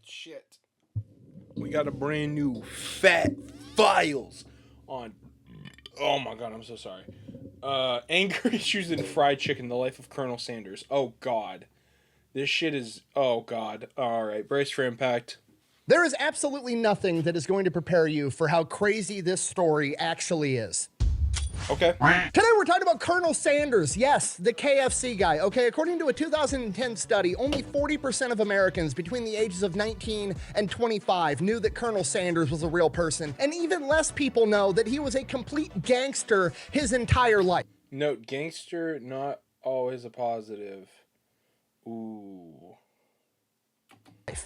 Shit. We got a brand new Fat Files on. Oh my god, I'm so sorry. Anger issues in fried chicken, the life of Colonel Sanders. Oh god. This shit is. Oh god. Alright, brace for impact. There is absolutely nothing that is going to prepare you for how crazy this story actually is. Okay. Today we're talking about Colonel Sanders. Yes, the KFC guy. Okay, according to a 2010 study, only 40% of Americans between the ages of 19 and 25 knew that Colonel Sanders was a real person. And even less people know that he was a complete gangster his entire life. Note, gangster, not always a positive. Ooh.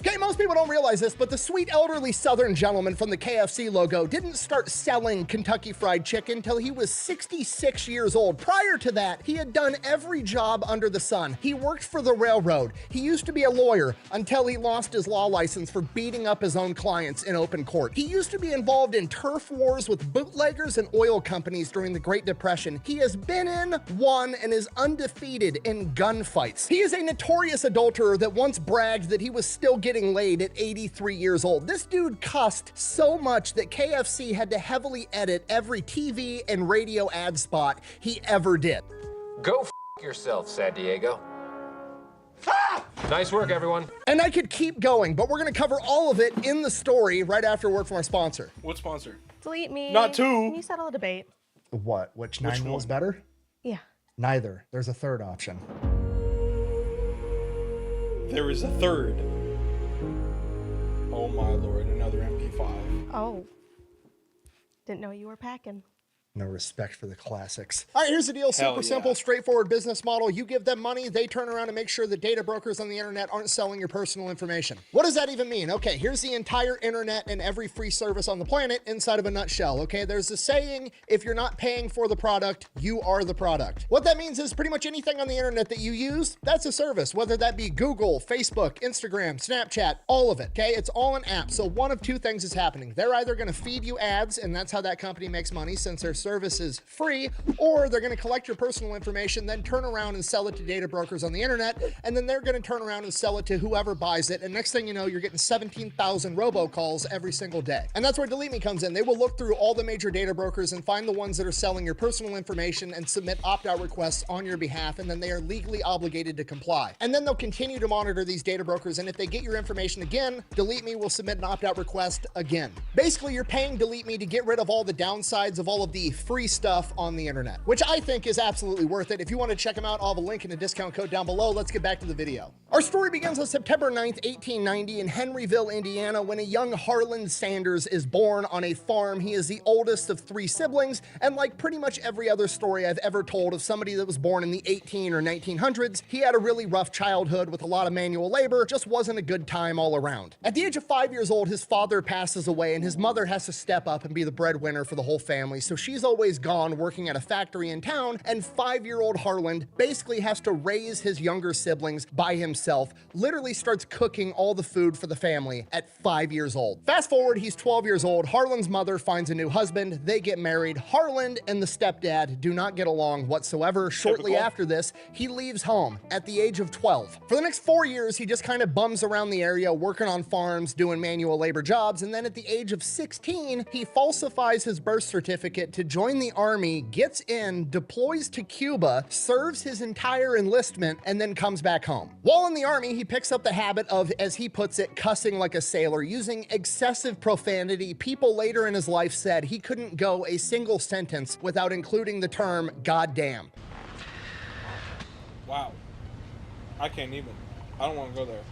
Okay, most people don't realize this, but the sweet elderly Southern gentleman from the KFC logo didn't start selling Kentucky Fried Chicken till he was 66 years old. Prior to that, he had done every job under the sun. He worked for the railroad. He used to be a lawyer until he lost his law license for beating up his own clients in open court. He used to be involved in turf wars with bootleggers and oil companies during the Great Depression. He has been in, won, and is undefeated in gunfights. He is a notorious adulterer that once bragged that he was still getting laid at 83 years old. This dude cussed so much that KFC had to heavily edit every TV and radio ad spot he ever did. Go f yourself, San Diego. Nice work, everyone. And I could keep going, but we're gonna cover all of it in the story right after a word from our sponsor. What sponsor? Delete me. Not two. Can you settle a debate? What? Which 9 mil is better? Yeah. Neither. There's a third option. There is a third. Oh my lord, another MP5. Oh. Didn't know you were packing. No respect for the classics. All right, here's the deal. Hell Super yeah. simple, straightforward business model. You give them money, they turn around and make sure that data brokers on the internet aren't selling your personal information. What does that even mean? Okay, here's the entire internet and every free service on the planet inside of a nutshell. Okay, there's a saying, if you're not paying for the product, you are the product. What that means is pretty much anything on the internet that you use, that's a service, whether that be Google, Facebook, Instagram, Snapchat, all of it. Okay, it's all an app. So one of two things is happening. They're either going to feed you ads, and that's how that company makes money since their service is free, or they're going to collect your personal information, then turn around and sell it to data brokers on the internet, and then they're going to turn around and sell it to whoever buys it, and next thing you know, you're getting 17,000 robocalls every single day. And that's where Delete Me comes in. They will look through all the major data brokers and find the ones that are selling your personal information and submit opt-out requests on your behalf, and then they are legally obligated to comply. And then they'll continue to monitor these data brokers, and if they get your information again, Delete Me will submit an opt-out request again. Basically, you're paying Delete Me to get rid of all the downsides of all of the free stuff on the internet, which I think is absolutely worth it. If you want to check them out, I'll have a link and a discount code down below. Let's get back to the video. Our story begins on September 9th, 1890 in Henryville, Indiana, when a young Harlan Sanders is born on a farm. He is the oldest of 3 siblings, and like pretty much every other story I've ever told of somebody that was born in the 18 or 1900s, he had a really rough childhood with a lot of manual labor, just wasn't a good time all around. At the age of 5 years old, his father passes away, and his mother has to step up and be the breadwinner for the whole family, so she's always gone working at a factory in town, and 5-year-old Harlan basically has to raise his younger siblings by himself, literally starts cooking all the food for the family at 5 years old. Fast forward, he's 12 years old. Harlan's mother finds a new husband. They get married. Harlan and the stepdad do not get along whatsoever. Shortly after this, he leaves home at the age of 12. For the next 4 years, he just kind of bums around the area, working on farms, doing manual labor jobs, and then at the age of 16, he falsifies his birth certificate to join the army, gets in, deploys to Cuba, serves his entire enlistment, and then comes back home. While in the army, he picks up the habit of, as he puts it, cussing like a sailor, using excessive profanity. People later in his life said he couldn't go a single sentence without including the term goddamn. Wow. I can't even. I don't want to go there.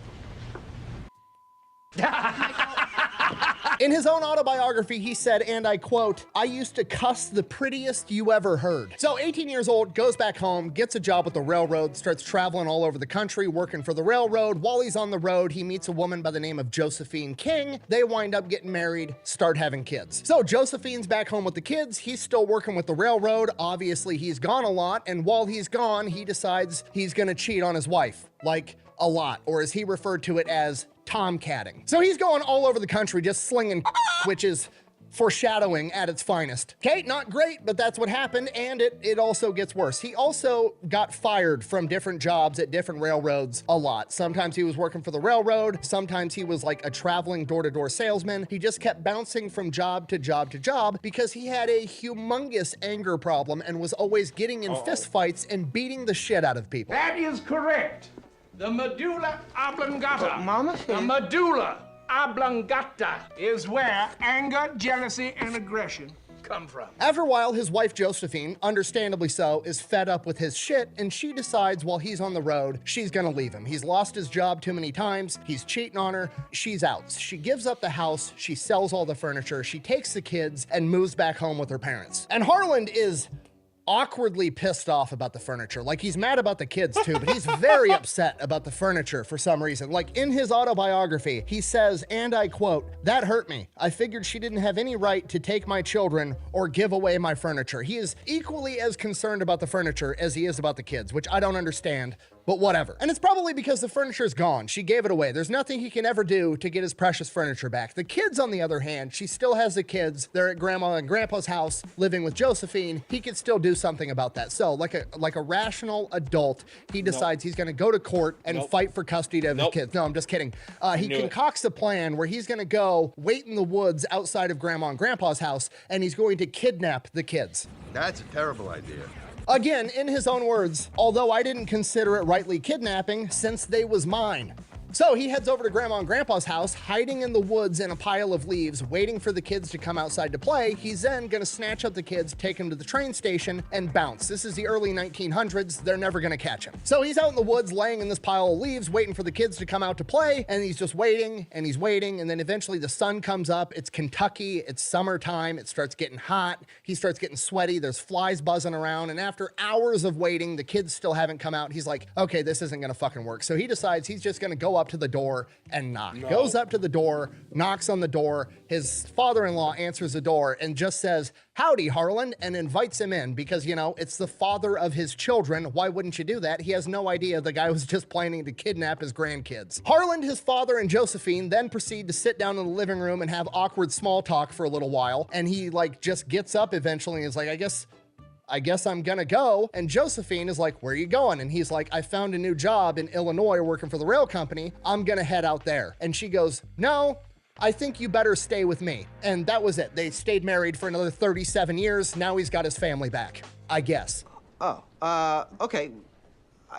In his own autobiography, he said, and I quote, "I used to cuss the prettiest you ever heard." So 18 years old, goes back home, gets a job with the railroad, starts traveling all over the country, working for the railroad. While he's on the road, he meets a woman by the name of Josephine King. They wind up getting married, start having kids. So Josephine's back home with the kids. He's still working with the railroad. Obviously, he's gone a lot. And while he's gone, he decides he's going to cheat on his wife. Like, a lot. Or as he referred to it as tomcatting. So he's going all over the country just slinging, which is Foreshadowing at its finest. Okay, not great, but that's what happened, and it also gets worse. He also got fired from different jobs at different railroads a lot. Sometimes he was working for the railroad, sometimes he was like a traveling door-to-door salesman. He just kept bouncing from job to job to job because he had a humongous anger problem and was always getting in fist fights and beating the shit out of people. That is correct. The medulla oblongata. Mama The medulla oblongata is where anger, jealousy, and aggression come from. After a while, his wife Josephine, understandably so, is fed up with his shit, and she decides while he's on the road, she's gonna leave him. He's lost his job too many times, he's cheating on her, she's out. She gives up the house, she sells all the furniture, she takes the kids, and moves back home with her parents. And Harland is awkwardly pissed off about the furniture. Like, he's mad about the kids too, but he's very upset about the furniture for some reason. Like, in his autobiography, he says, and I quote, "That hurt me. I figured she didn't have any right to take my children or give away my furniture." He is equally as concerned about the furniture as he is about the kids, which I don't understand, but whatever. And it's probably because the furniture is gone. She gave it away. There's nothing he can ever do to get his precious furniture back. The kids, on the other hand, she still has the kids. They're at Grandma and Grandpa's house living with Josephine. He could still do something about that. So like a rational adult, he decides he's gonna go to court and fight for custody of his kids. No, I'm just kidding. He concocts a plan where he's gonna go wait in the woods outside of Grandma and Grandpa's house, and he's going to kidnap the kids. That's a terrible idea. Again, in his own words, although I didn't consider it rightly kidnapping since they was mine. So he heads over to Grandma and Grandpa's house, hiding in the woods in a pile of leaves, waiting for the kids to come outside to play. He's then gonna snatch up the kids, take them to the train station, and bounce. This is the early 1900s. They're never gonna catch him. So he's out in the woods, laying in this pile of leaves, waiting for the kids to come out to play, and he's just waiting, and he's waiting, and then eventually the sun comes up. It's Kentucky, it's summertime, it starts getting hot, he starts getting sweaty, there's flies buzzing around, and after hours of waiting, the kids still haven't come out. He's like, okay, this isn't gonna fucking work. So he decides he's just gonna go up to the door and knock. Goes up to the door, knocks on the door. His father-in-law answers the door and just says, "Howdy, Harland," and invites him in because, you know, it's the father of his children. Why wouldn't you do that? He has no idea the guy was just planning to kidnap his grandkids. Harland, his father, and Josephine then proceed to sit down in the living room and have awkward small talk for a little while. And he like just gets up eventually and is like, I guess I'm gonna go. And Josephine is like, where are you going? And he's like, I found a new job in Illinois working for the rail company. I'm gonna head out there. And she goes, no, I think you better stay with me. And that was it. They stayed married for another 37 years. Now he's got his family back, I guess. Oh, okay.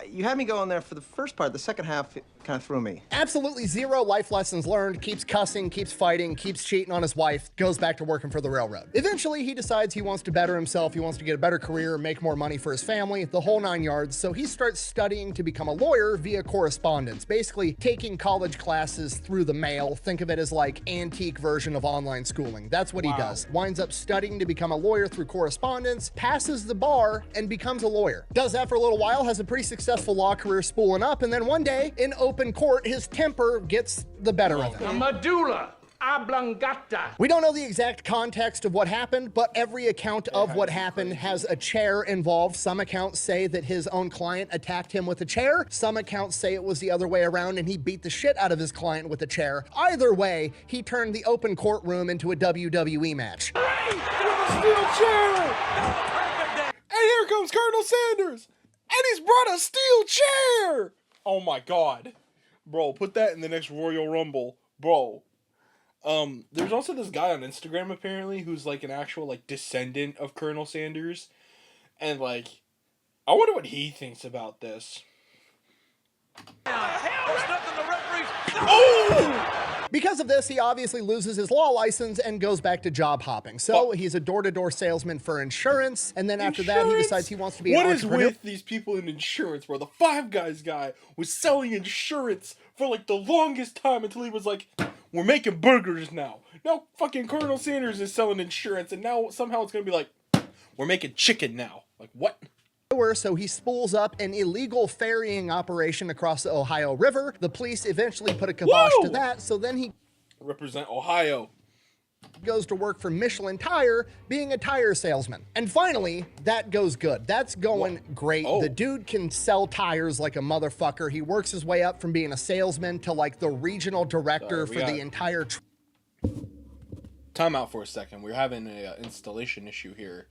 You had me going there for the first part. The second half kind of threw me. Absolutely zero life lessons learned, keeps cussing, keeps fighting, keeps cheating on his wife, goes back to working for the railroad. Eventually, he decides he wants to better himself, he wants to get a better career, make more money for his family, the whole 9 yards, so he starts studying to become a lawyer via correspondence, basically taking college classes through the mail. Think of it as like antique version of online schooling. That's what he does. Winds up studying to become a lawyer through correspondence, passes the bar, and becomes a lawyer. Does that for a little while, has a pretty successful law career spooling up, and then one day, in open court, his temper gets the better of The him. medulla oblongata. We don't know the exact context of what happened, but every account of what happened has a chair involved. Some accounts say that his own client attacked him with a chair. Some accounts say it was the other way around and he beat the shit out of his client with a chair. Either way, he turned the open courtroom into a WWE match. Steel chair! And here comes Colonel Sanders! And he's brought a steel chair! Oh my god. Bro, put that in the next Royal Rumble. Bro. There's also this guy on Instagram apparently who's like an actual like descendant of Colonel Sanders. And like, I wonder what he thinks about this. Oh! Because of this, he obviously loses his law license and goes back to job hopping. So he's a door-to-door salesman for insurance, and then after that, he decides he wants to be an entrepreneur. What is with these people in insurance, bro? The Five Guys guy was selling insurance for like the longest time until he was like, we're making burgers now. Now fucking Colonel Sanders is selling insurance, and now somehow it's gonna be like, we're making chicken now. Like, what? So he spools up an illegal ferrying operation across the Ohio River. The police eventually put a kibosh to that, so then he represent Ohio. Goes to work for Michelin Tire, being a tire salesman. And finally, that goes good. That's going great. The dude can sell tires like a motherfucker. He works his way up from being a salesman to like the regional director for the entire Time out for a second. We're having an installation issue here.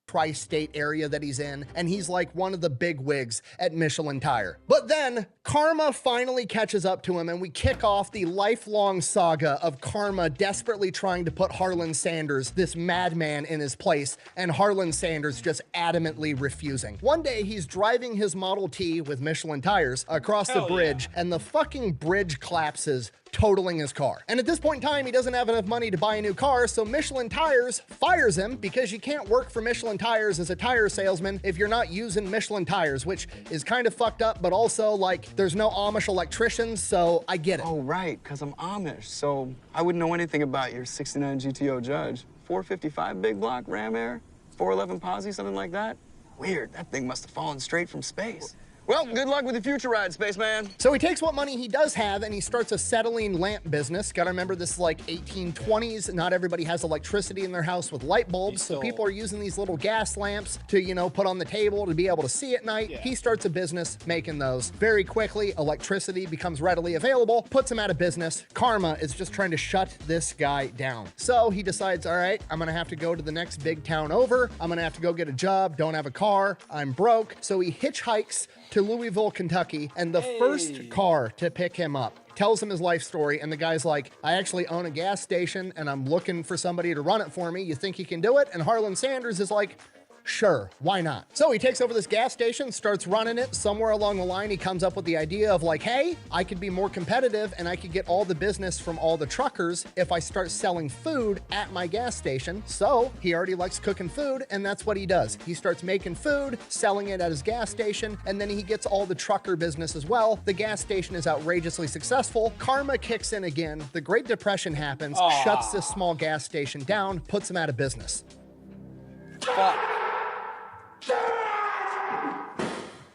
Tri-state area that he's in, and he's like one of the big wigs at Michelin Tire. But then karma finally catches up to him, and we kick off the lifelong saga of karma desperately trying to put Harlan Sanders, this madman, in his place, and Harlan Sanders just adamantly refusing. One day he's driving his Model T with Michelin tires across the bridge, and the fucking bridge collapses, totaling his car. And at this point in time, he doesn't have enough money to buy a new car, so Michelin Tires fires him because you can't work for Michelin Tires as a tire salesman if you're not using Michelin tires, which is kind of fucked up, but also, like, there's no Amish electricians, so I get it. Oh, right, because I'm Amish, so I wouldn't know anything about your 69 GTO Judge. 455 big block, Ram Air, 411 Posse, something like that? Weird, that thing must have fallen straight from space. Well, good luck with your future ride, spaceman. So he takes what money he does have and he starts acetylene lamp business. Gotta remember, this is like 1820s. Not everybody has electricity in their house with light bulbs, so people are using these little gas lamps to, you know, put on the table to be able to see at night. He starts a business making those. Very quickly, electricity becomes readily available, puts him out of business. Karma is just trying to shut this guy down. So he decides, all right, I'm gonna have to go to the next big town over. I'm gonna have to go get a job, don't have a car, I'm broke. So he hitchhikes to Louisville, Kentucky, and the first car to pick him up tells him his life story, and the guy's like, I actually own a gas station, and I'm looking for somebody to run it for me. You think you can do it? And Harlan Sanders is like, sure, why not? So he takes over this gas station, starts running it. Somewhere along the line, he comes up with the idea of like, hey, I could be more competitive and I could get all the business from all the truckers if I start selling food at my gas station. So he already likes cooking food, and that's what he does. He starts making food, selling it at his gas station, and then he gets all the trucker business as well. The gas station is outrageously successful. Karma kicks in again. The Great Depression happens, shuts this small gas station down, puts him out of business.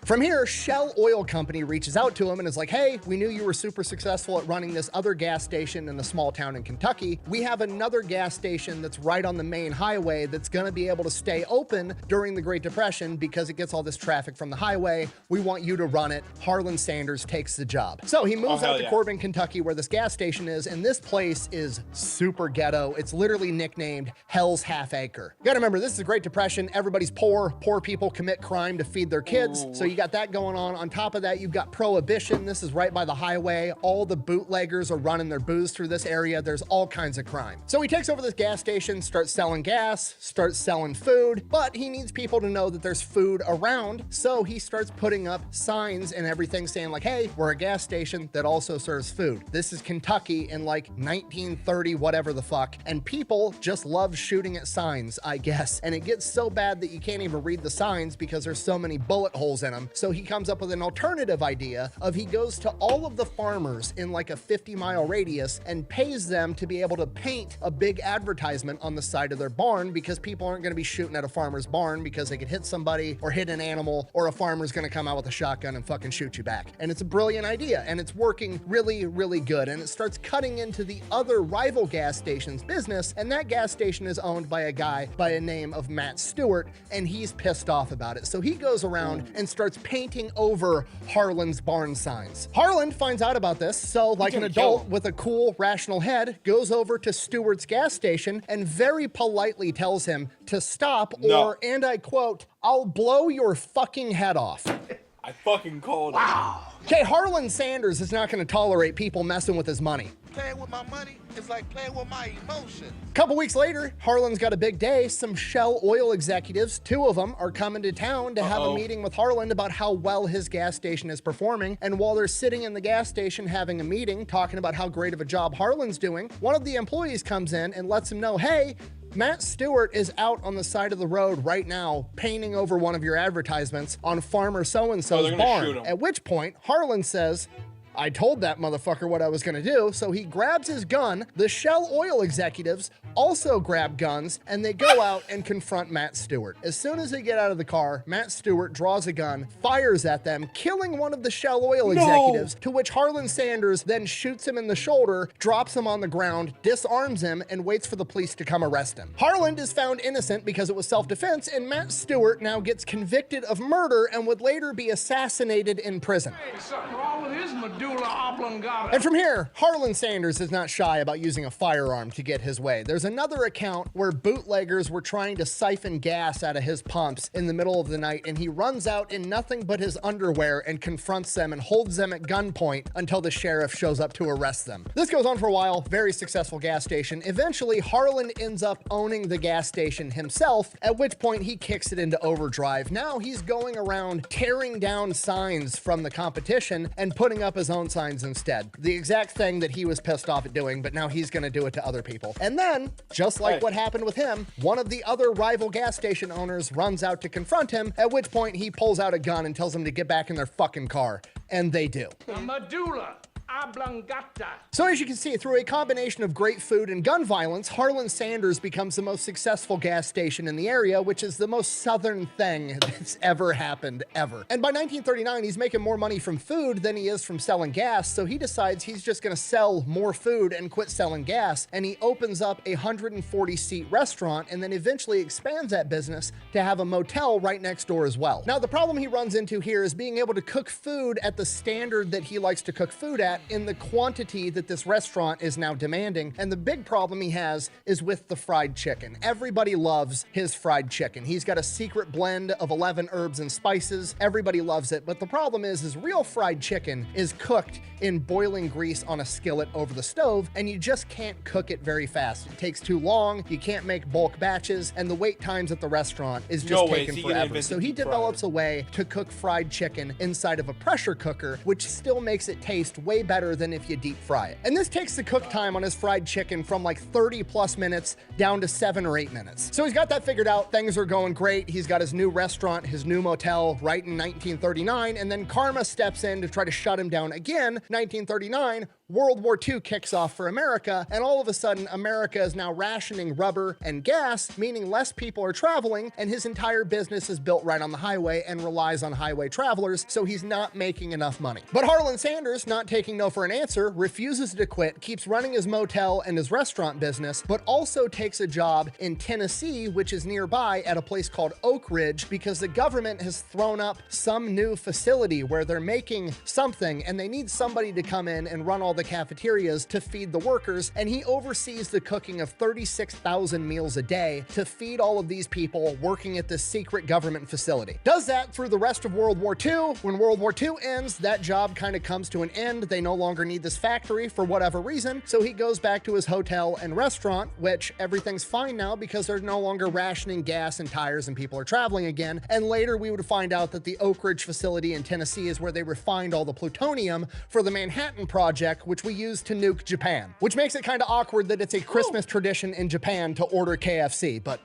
From here, Shell Oil Company reaches out to him and is like, hey, we knew you were super successful at running this other gas station in a small town in Kentucky. We have another gas station that's right on the main highway that's gonna be able to stay open during the Great Depression because it gets all this traffic from the highway. We want you to run it. Harlan Sanders takes the job. So he moves out to Corbin, Kentucky, where this gas station is, and this place is super ghetto. It's literally nicknamed Hell's Half Acre. You gotta remember, this is the Great Depression. Everybody's poor. Poor people commit crime to feed their kids. So you got that going on. On top of that, you've got prohibition. This is right by the highway. All the bootleggers are running their booze through this area. There's all kinds of crime. So he takes over this gas station, starts selling gas, starts selling food, but he needs people to know that there's food around. So he starts putting up signs and everything saying like, hey, we're a gas station that also serves food. This is Kentucky in like 1930, whatever the fuck. And people just love shooting at signs, I guess. And it gets so bad that you can't even read the signs because there's so many bullet holes in them. So he comes up with an alternative idea of he goes to all of the farmers in like a 50-mile radius and pays them to be able to paint a big advertisement on the side of their barn because people aren't going to be shooting at a farmer's barn because they could hit somebody or hit an animal, or a farmer's going to come out with a shotgun and fucking shoot you back. And it's a brilliant idea, and it's working really, really good. And it starts cutting into the other rival gas station's business, and that gas station is owned by a guy by a name of Matt Stewart, and he's pissed off about it. So he goes around and starts painting over Harlan's barn signs. Harlan finds out about this, so like an adult with a cool, rational head, goes over to Stewart's gas station and very politely tells him to stop or, and I quote, I'll blow your fucking head off. I fucking called it. Okay, Harlan Sanders is not going to tolerate people messing with his money. Playing with my money is like playing with my emotions. A couple weeks later, Harlan's got a big day. Some Shell Oil executives, 2 of them, are coming to town to have a meeting with Harlan about how well his gas station is performing. And while they're sitting in the gas station having a meeting, talking about how great of a job Harlan's doing, one of the employees comes in and lets him know, hey, Matt Stewart is out on the side of the road right now painting over one of your advertisements on farmer so-and-so's barn. At which point, Harlan says, I told that motherfucker what I was gonna do, so he grabs his gun. The Shell Oil executives also grab guns, and they go out and confront Matt Stewart. As soon as they get out of the car, Matt Stewart draws a gun, fires at them, killing one of the Shell Oil executives, to which Harlan Sanders then shoots him in the shoulder, drops him on the ground, disarms him, and waits for the police to come arrest him. Harlan is found innocent because it was self-defense, and Matt Stewart now gets convicted of murder and would later be assassinated in prison. Hey, something wrong with his medulla. medulla oblongata. And from here, Harlan Sanders is not shy about using a firearm to get his way. There's another account where bootleggers were trying to siphon gas out of his pumps in the middle of the night, and he runs out in nothing but his underwear and confronts them and holds them at gunpoint until the sheriff shows up to arrest them. This goes on for a while, very successful gas station. Eventually, Harlan ends up owning the gas station himself, at which point he kicks it into overdrive. Now he's going around tearing down signs from the competition and putting up his own signs instead. The exact thing that he was pissed off at doing, but now he's gonna do it to other people. And then, just like what happened with him, one of the other rival gas station owners runs out to confront him, at which point he pulls out a gun and tells them to get back in their fucking car. And they do. The medulla oblongata. So as you can see, through a combination of great food and gun violence, Harlan Sanders becomes the most successful gas station in the area, which is the most southern thing that's ever happened, ever. And by 1939, he's making more money from food than he is from selling gas, so he decides he's just gonna sell more food and quit selling gas, and he opens up a 140-seat restaurant and then eventually expands that business to have a motel right next door as well. Now, the problem he runs into here is being able to cook food at the standard that he likes to cook food at in the quantity that this restaurant is now demanding. And the big problem he has is with the fried chicken. Everybody loves his fried chicken. He's got a secret blend of 11 herbs and spices. Everybody loves it. But the problem is real fried chicken is cooked in boiling grease on a skillet over the stove, and you just can't cook it very fast. It takes too long, you can't make bulk batches, and the wait times at the restaurant is just taking forever. So he develops a way to cook fried chicken inside of a pressure cooker, which still makes it taste way better than if you deep fry it. And this takes the cook time on his fried chicken from like 30 plus minutes down to 7 or 8 minutes. So he's got that figured out. Things are going great. He's got his new restaurant, his new motel right in 1939. And then karma steps in to try to shut him down again. 1939, World War II kicks off for America, and all of a sudden, America is now rationing rubber and gas, meaning less people are traveling, and his entire business is built right on the highway and relies on highway travelers, so he's not making enough money. But Harlan Sanders, not taking no for an answer, refuses to quit, keeps running his motel and his restaurant business, but also takes a job in Tennessee, which is nearby, at a place called Oak Ridge, because the government has thrown up some new facility where they're making something, and they need somebody to come in and run all the cafeterias to feed the workers, and he oversees the cooking of 36,000 meals a day to feed all of these people working at this secret government facility. Does that through the rest of World War II. When World War II ends, that job kind of comes to an end. They no longer need this factory for whatever reason, so he goes back to his hotel and restaurant, which everything's fine now because they're no longer rationing gas and tires and people are traveling again. And later we would find out that the Oak Ridge facility in Tennessee is where they refined all the plutonium for the Manhattan Project, which we use to nuke Japan, which makes it kind of awkward that it's a Christmas tradition in Japan to order KFC, but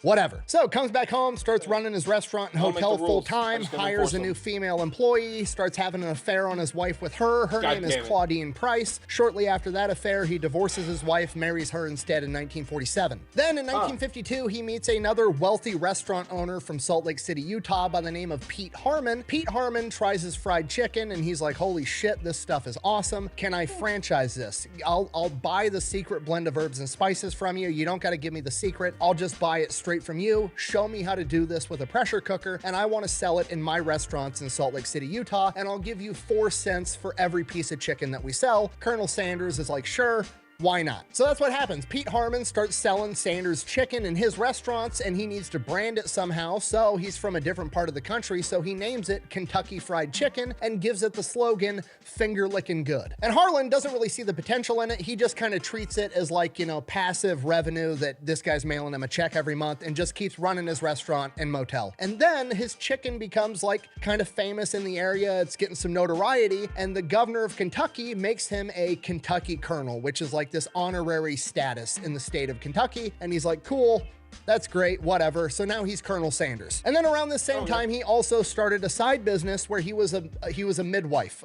whatever. So comes back home, starts running his restaurant and hotel full time, hires a new female employee, starts having an affair on his wife with her. Her name is Claudine Price. Shortly after that affair, he divorces his wife, marries her instead in 1947. Then in 1952, he meets another wealthy restaurant owner from Salt Lake City, Utah by the name of Pete Harmon. Pete Harmon tries his fried chicken and he's like, holy shit, this stuff is awesome. Can I franchise this? I'll buy the secret blend of herbs and spices from you. You don't got to give me the secret. I'll just buy it straight from you. Show me how to do this with a pressure cooker, and I want to sell it in my restaurants in Salt Lake City, Utah, and I'll give you 4 cents for every piece of chicken that we sell. Colonel Sanders is like, sure. Why not? So that's what happens. Pete Harmon starts selling Sanders chicken in his restaurants, and he needs to brand it somehow. So he's from a different part of the country, so he names it Kentucky Fried Chicken and gives it the slogan, finger licking good. And Harlan doesn't really see the potential in it. He just kind of treats it as like, passive revenue that this guy's mailing him a check every month and just keeps running his restaurant and motel. And then his chicken becomes like kind of famous in the area. It's getting some notoriety, and the governor of Kentucky makes him a Kentucky colonel, which is like this honorary status in the state of Kentucky. And he's like, cool, that's great, whatever. So now he's Colonel Sanders. And then around the same time, he also started a side business where he was a midwife.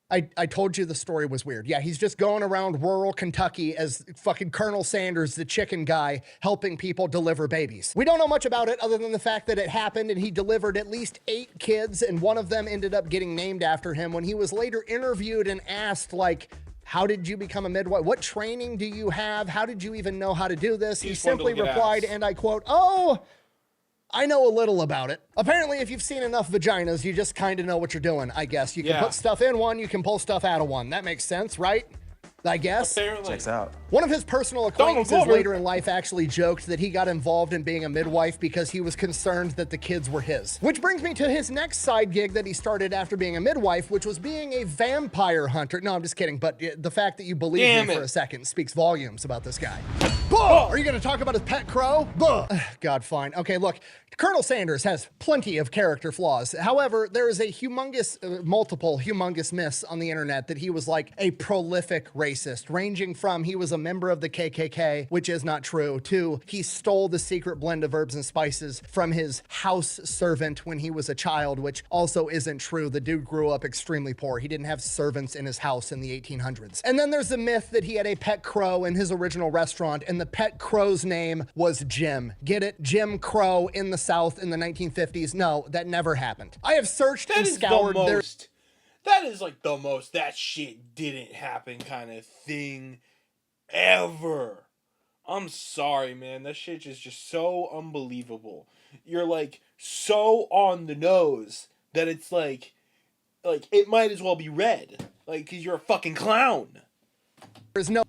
I told you the story was weird. Yeah, he's just going around rural Kentucky as fucking Colonel Sanders, the chicken guy, helping people deliver babies. We don't know much about it other than the fact that it happened and he delivered at least 8 kids, and one of them ended up getting named after him. When he was later interviewed and asked, like, how did you become a midwife? What training do you have? How did you even know how to do this? He simply replied, and I quote, I know a little about it. Apparently, if you've seen enough vaginas, you just kind of know what you're doing, I guess. You can put stuff in one, you can pull stuff out of one. That makes sense, right? I guess. Apparently. Checks out. One of his personal acquaintances later in life actually joked that he got involved in being a midwife because he was concerned that the kids were his. Which brings me to his next side gig that he started after being a midwife, which was being a vampire hunter. No, I'm just kidding, but the fact that you believe me for a second speaks volumes about this guy. Are you going to talk about his pet crow? God, fine. Okay, look, Colonel Sanders has plenty of character flaws. However, there is a multiple humongous myths on the internet that he was like a prolific racist, ranging from he was a member of the KKK, which is not true, to he stole the secret blend of herbs and spices from his house servant when he was a child, which also isn't true. The dude grew up extremely poor. He didn't have servants in his house in the 1800s. And then there's the myth that he had a pet crow in his original restaurant, and the pet crow's name was Jim. Get it? Jim Crow in the South in the 1950s. No, that never happened. I have searched and scoured their... That is like the most that shit didn't happen kind of thing ever. I'm sorry, man. That shit is just so unbelievable. You're like so on the nose that it's like it might as well be red. Like, cause you're a fucking clown. There's no...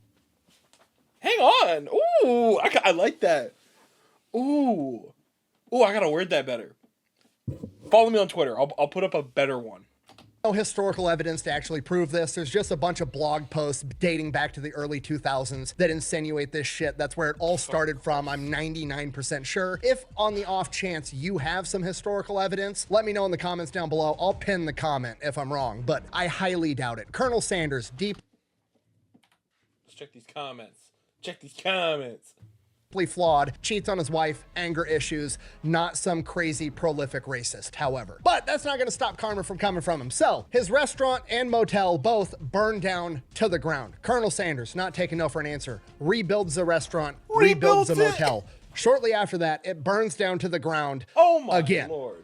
Hang on. Ooh, I like that. Ooh, I gotta word that better. Follow me on Twitter. I'll put up a better one. No historical evidence to actually prove this. There's just a bunch of blog posts dating back to the early 2000s that insinuate this shit. That's where it all started from. I'm 99% sure. If on the off chance you have some historical evidence, let me know in the comments down below. I'll pin the comment if I'm wrong, but I highly doubt it. Colonel Sanders, deeply check these comments. Check these comments. Flawed, cheats on his wife, anger issues, not some crazy prolific racist, however. But that's not gonna stop karma from coming from him. So his restaurant and motel both burned down to the ground. Colonel Sanders, not taking no for an answer, rebuilds the restaurant, rebuilds the motel. Shortly after that, it burns down to the ground again. Lord.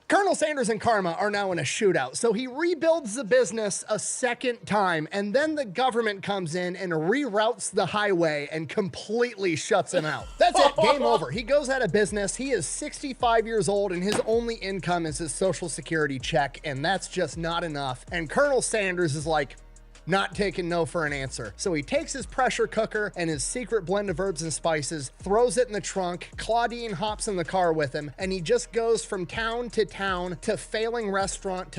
Colonel Sanders and karma are now in a shootout, so he rebuilds the business a second time, and then the government comes in and reroutes the highway and completely shuts him out. That's it, game over. He goes out of business. He is 65 years old, and his only income is his Social Security check, and that's just not enough. And Colonel Sanders is like, not taking no for an answer. So he takes his pressure cooker and his secret blend of herbs and spices, throws it in the trunk. Claudine hops in the car with him, and he just goes from town to failing restaurant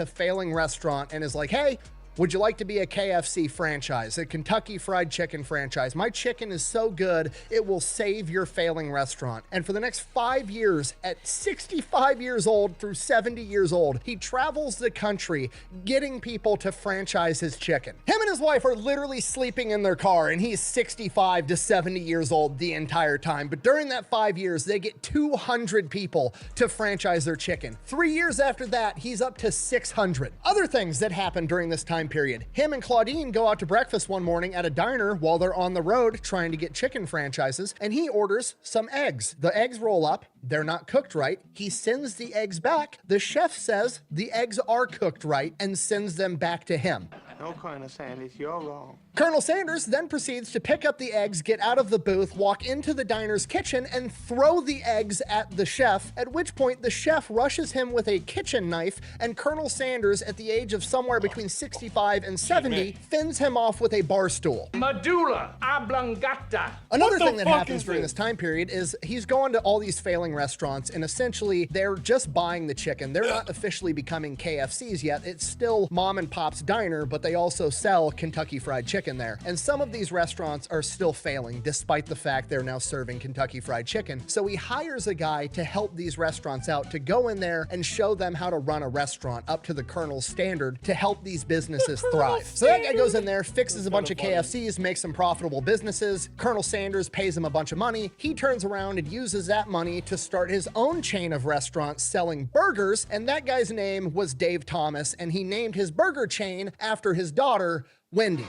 and is like, hey, would you like to be a KFC franchise, a Kentucky Fried Chicken franchise? My chicken is so good, it will save your failing restaurant. And for the next 5 years, at 65 years old through 70 years old, he travels the country getting people to franchise his chicken. Him and his wife are literally sleeping in their car, and he's 65 to 70 years old the entire time. But during that 5 years, they get 200 people to franchise their chicken. 3 years after that, he's up to 600. Other things that happened during this time period. Him and Claudine go out to breakfast one morning at a diner while they're on the road trying to get chicken franchises, and he orders some eggs. The eggs roll up. They're not cooked right. He sends the eggs back. The chef says the eggs are cooked right and sends them back to him. No, Colonel Sanders, you're wrong. Colonel Sanders then proceeds to pick up the eggs, get out of the booth, walk into the diner's kitchen, and throw the eggs at the chef, at which point the chef rushes him with a kitchen knife, and Colonel Sanders, at the age of somewhere between 65 and 70, fins him off with a bar stool. Medulla oblongata. Another thing that happens during this time period is he's going to all these failing restaurants, and essentially they're just buying the chicken. They're not officially becoming KFCs yet. It's still mom and pop's diner, but they also sell Kentucky Fried Chicken there. And some of these restaurants are still failing despite the fact they're now serving Kentucky Fried Chicken. So he hires a guy to help these restaurants out, to go in there and show them how to run a restaurant up to the Colonel's standard to help these businesses thrive. So that guy goes in there, fixes a bunch of KFCs, makes some profitable businesses. Colonel Sanders pays him a bunch of money. He turns around and uses that money to start his own chain of restaurants selling burgers, and that guy's name was Dave Thomas, and he named his burger chain after his daughter, Wendy.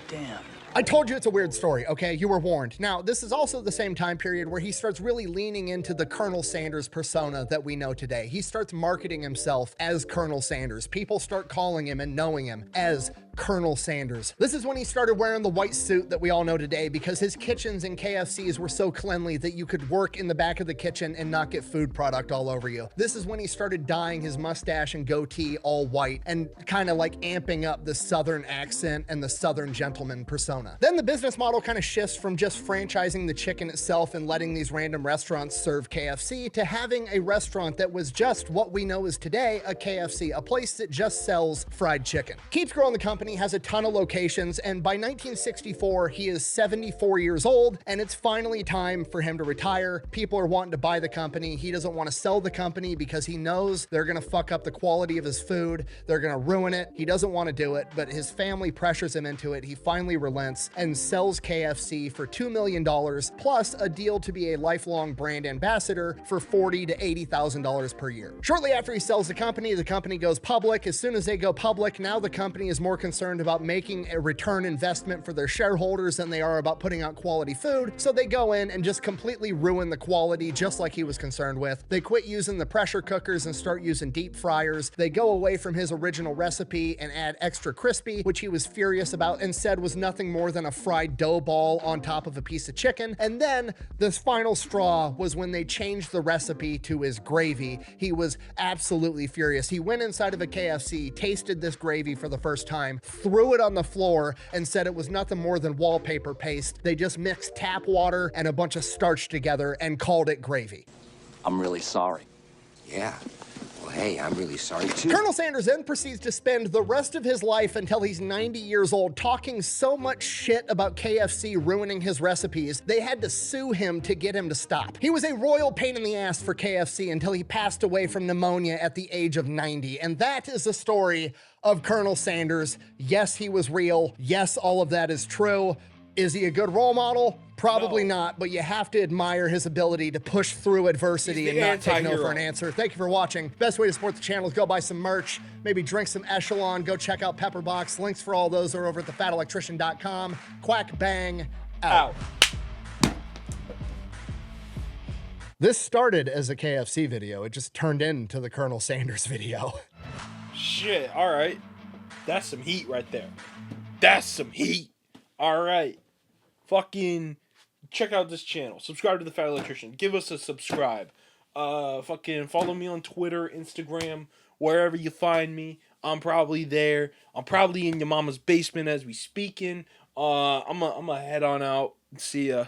Damn. I told you it's a weird story, okay? You were warned. Now, this is also the same time period where he starts really leaning into the Colonel Sanders persona that we know today. He starts marketing himself as Colonel Sanders. People start calling him and knowing him as Colonel Sanders. This is when he started wearing the white suit that we all know today because his kitchens and KFCs were so cleanly that you could work in the back of the kitchen and not get food product all over you. This is when he started dyeing his mustache and goatee all white and kind of like amping up the Southern accent and the Southern gentleman persona. Then the business model kind of shifts from just franchising the chicken itself and letting these random restaurants serve KFC to having a restaurant that was just what we know as today, a KFC, a place that just sells fried chicken. Keeps growing the company, has a ton of locations, and by 1964, he is 74 years old, and it's finally time for him to retire. People are wanting to buy the company. He doesn't want to sell the company because he knows they're going to fuck up the quality of his food. They're going to ruin it. He doesn't want to do it, but his family pressures him into it. He finally relents and sells KFC for $2 million, plus a deal to be a lifelong brand ambassador for $40,000 to $80,000 per year. Shortly after he sells the company goes public. As soon as they go public, now the company is more concerned about making a return investment for their shareholders than they are about putting out quality food. So they go in and just completely ruin the quality, just like he was concerned with. They quit using the pressure cookers and start using deep fryers. They go away from his original recipe and add extra crispy, which he was furious about and said was nothing more than a fried dough ball on top of a piece of chicken. And then this final straw was when they changed the recipe to his gravy. He was absolutely furious. He went inside of a KFC, tasted this gravy for the first time, threw it on the floor, and said it was nothing more than wallpaper paste. They just mixed tap water and a bunch of starch together and called it gravy. I'm really sorry. Yeah. Well, hey, I'm really sorry too. Colonel Sanders then proceeds to spend the rest of his life until he's 90 years old talking so much shit about KFC ruining his recipes, they had to sue him to get him to stop. He was a royal pain in the ass for KFC until he passed away from pneumonia at the age of 90. And that is the story of Colonel Sanders. Yes, he was real. Yes, all of that is true. Is he a good role model? Probably not, but you have to admire his ability to push through adversity and not take no for an answer. Thank you for watching. Best way to support the channel is go buy some merch, maybe drink some Echelon, go check out Pepperbox. Links for all those are over at thefatelectrician.com. Quack bang out. This started as a KFC video. It just turned into the Colonel Sanders video. Shit, all right. That's some heat right there. That's some heat. All right. Fucking check out this channel. Subscribe to The Fat Electrician. Give us a subscribe. Fucking follow me on Twitter, Instagram, wherever you find me. I'm probably there. I'm probably in your mama's basement as we speaking. I'm a head on out. See ya.